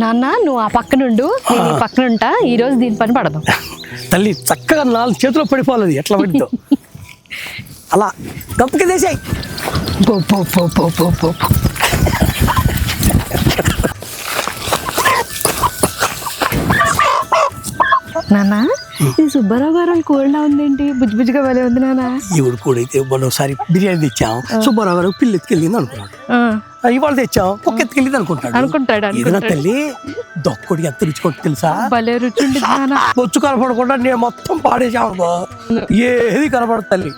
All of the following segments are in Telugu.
నాన్న నువ్వు ఆ పక్కనుండు, నేను ఈ పక్కన ఉంటా. ఈరోజు దీని పని పడదాం. తల్లి చక్కగా 4 చేతిలో పడిపోవాలి, ఎట్లా పడిద్దో అలా గప్పకి తీసేయి. నాన్న ఈ సుబ్బారావు గారు కోల్డా ఉందేంటి? బుజ్జిబుజ్జిగా భలే ఉంది నాన్న. ఈవిడ కూడా అయితే మరోసారి బిర్యానీ తెచ్చాం, సుబ్బారావు గారు పిల్లి ఎత్తుకెళ్ళింది అనుకున్నాడు. ఇవాళ తెచ్చాం కుక్క ఎత్తుకెళ్ళింది అనుకుంటాడు. ఏదైనా తల్లి దొక్కడికి ఎంత రుచి కొట్టి తెలుసా? భలే రుచి ఉంది నాన్న. బొచ్చు కనపడకుండా నేను మొత్తం పాడేసాము, ఏది కనపడదు తల్లి.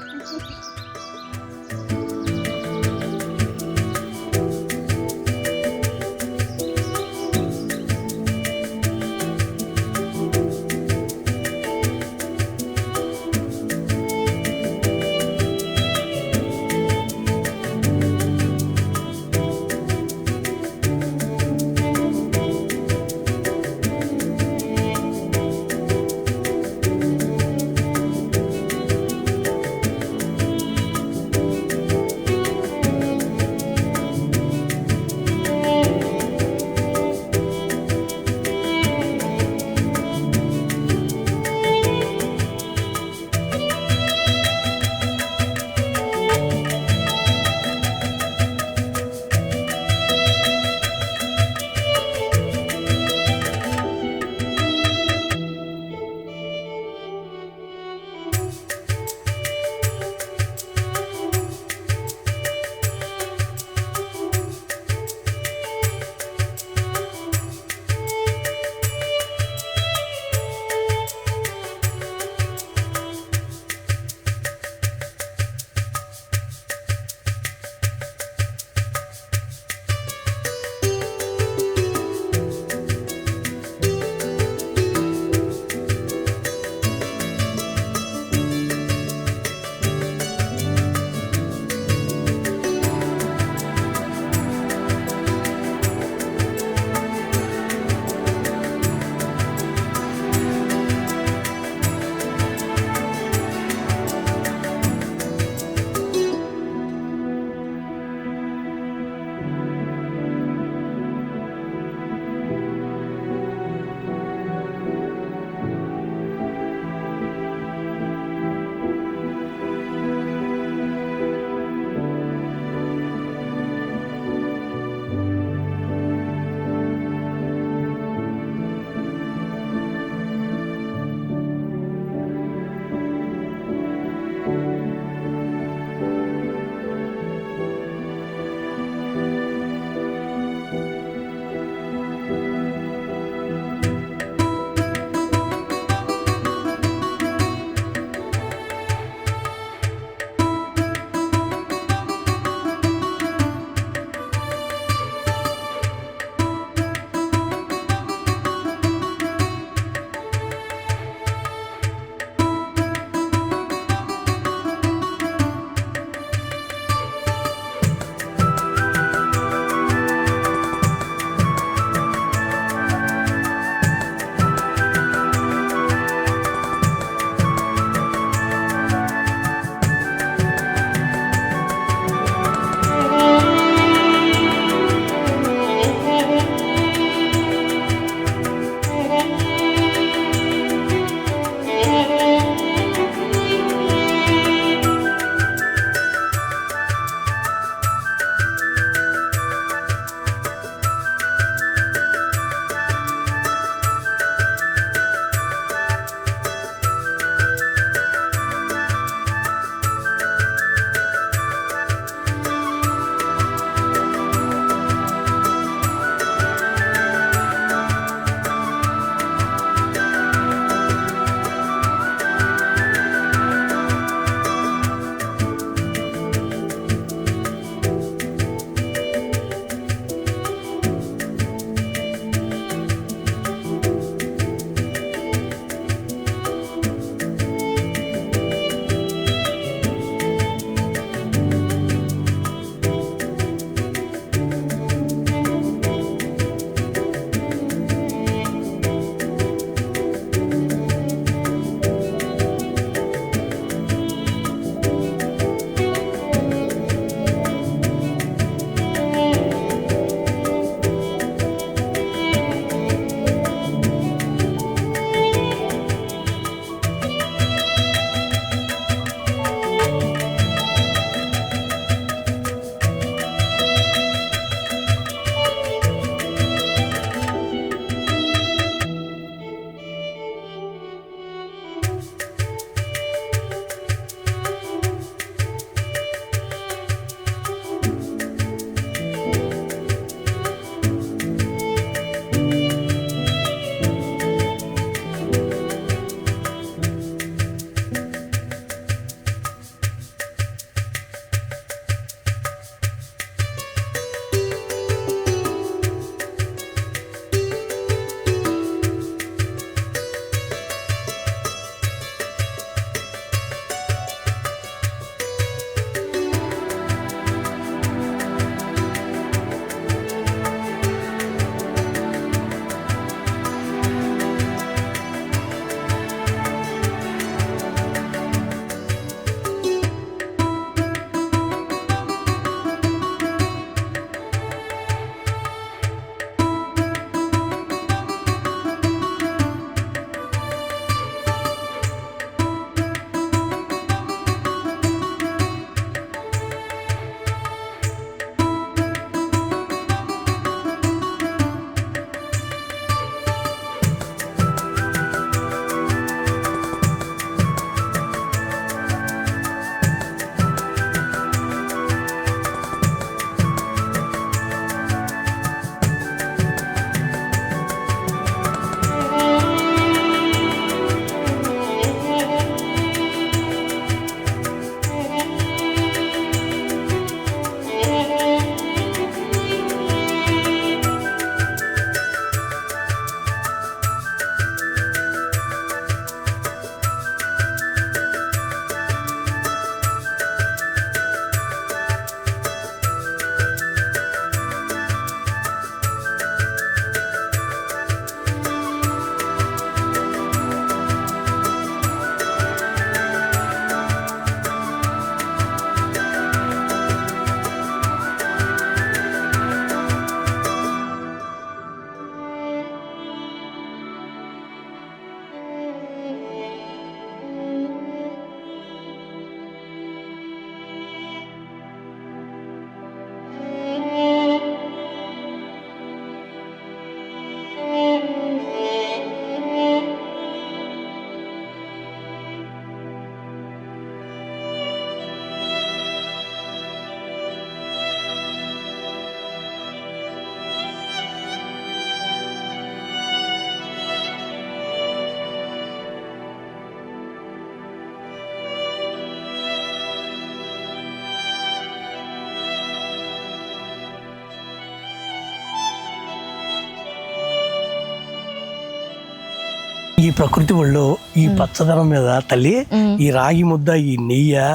ప్రకృతి ఒళ్ళో ఈ పచ్చదనం మీద తల్లి ఈ రాగి ముద్ద, ఈ నెయ్యి,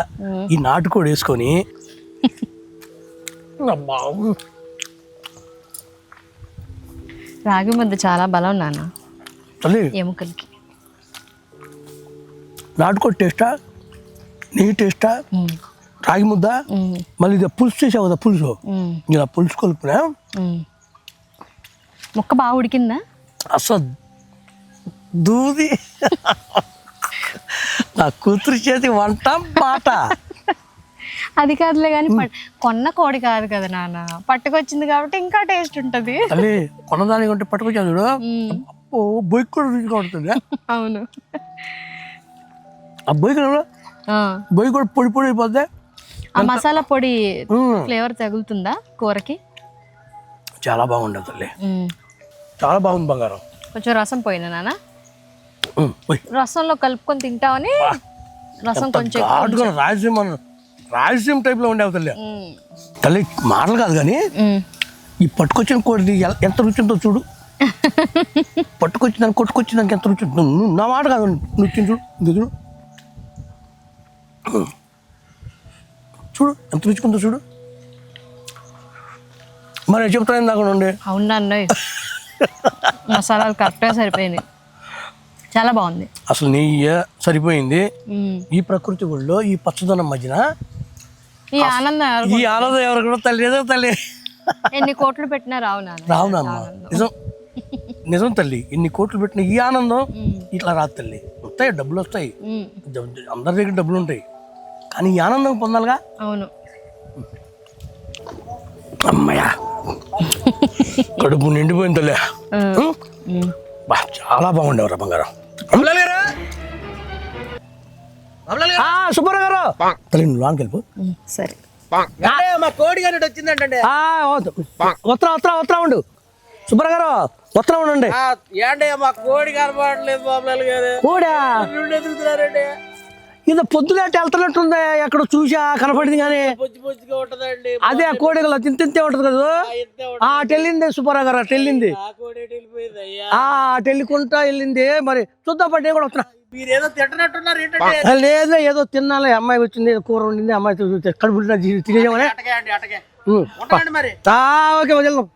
ఈ నాటుకోడి వేసుకొని రాగి ముద్ద చాలా బలం నాన్న తల్లి. ఎముకలకి. నాటుకోడి టేస్టా, నెయ్యి టేస్టా, రాగి ముద్ద, మళ్ళీ ఇది పులుసు చేసావు కదా, పులుసు ఇలా పులుసు కలుపునా ముక్క బాగా ఉడికిందా? అసలు దూది నా కూతురు చేతి వంట మాట. అది కాదులే కానీ కొన్న కోడి కాదు కదా నాన్న, పట్టుకొచ్చింది కాబట్టి ఇంకా టేస్ట్ ఉంటది. అదే కొన్నదానికి ఉంటే పట్టుకొచ్చాను చూడు, బొయ్యి కూడా రుచిగా ఉంటుంది. అవును, ఆ బొయ్యి కూడా పొడి పొడి అయిపోద్ది. ఆ మసాలా పొడి ఫ్లేవర్ తగులుతుందా కూరకి? చాలా బాగుండదు తల్లి, చాలా బాగుంది బంగారం. కొంచెం రసం పోయినా నాన్న, రసంలో కలుపుకొని తింటావని రసం కొంచెం రాయలసీమ టైప్ లో ఉండేవి తల్లి. తల్లి మాటలు కాదు కానీ ఈ పట్టుకొచ్చిన కోడి ఎంత రుచి ఉందో చూడు. పట్టుకొచ్చిందని కొట్టుకొచ్చిందానికి ఎంత రుచి ఉంటుంది. నా మాట కాదు, నువ్వు చూడు చూడు చూడు ఎంత రుచిగా ఉందో చూడు. మరి చెప్తాను దాకా ఉండే. అవునా అన్నయ్య, మసాలాలు కరెక్ట్గా సరిపోయింది, చాలా బాగుంది. అసలు నెయ్యి సరిపోయింది. ఈ ప్రకృతి ఒళ్ళో ఈ పచ్చదనం మధ్యన ఈ ఆనందం ఎవరు కూడా తల్లి ఏదో తల్లి. ఎన్ని కోట్లు పెట్టినా రావునమ్మా, నిజం నిజం తల్లి. ఎన్ని కోట్లు పెట్టినా ఈ ఆనందం ఇట్లా రాదు తల్లి. వస్తాయి, డబ్బులు వస్తాయి, అందరి దగ్గర డబ్బులు ఉంటాయి, కానీ ఈ ఆనందం పొందాలిగా. అవును అమ్మయ్యా, కడుపు నిండిపోయింది తల్లి. చాలా బాగుండేవరా బంగారం. సుబ్బారావు గారు తల్లి నువ్వు లోనికి వెళ్ళిపో. సరే, మా కోడి గారి వచ్చిందంటే వస్తా ఉండు. సుబ్బారావు గారు వస్తా ఉండండి. ఏంటే మా కోడి కనపడలేదు బాబులాల్ గారు. కోడా ఎదుగుతున్నారండి, ఇది పొద్దులేట వెళ్తున్నట్టుంది, ఎక్కడ చూసా కనపడింది కానీ పొచ్చిగా ఉంటదండి. అదే ఆ కోడి తింతే ఉంటది కదా. వెళ్ళింది సుబ్బారావు గారు, వెళ్ళింది వెళ్ళుకుంటా వెళ్ళింది. మరి చూద్దాం పట్టి నేను కూడా వస్తున్నా. మీరేదో తింటున్నట్టున్నారు ఏంటంటే? లేదు, ఏదో తినాలి, అమ్మాయి వచ్చింది, కూర వండింది, అమ్మాయి కడుపు తినేసామని. మరి ఓకే, వదిలేం.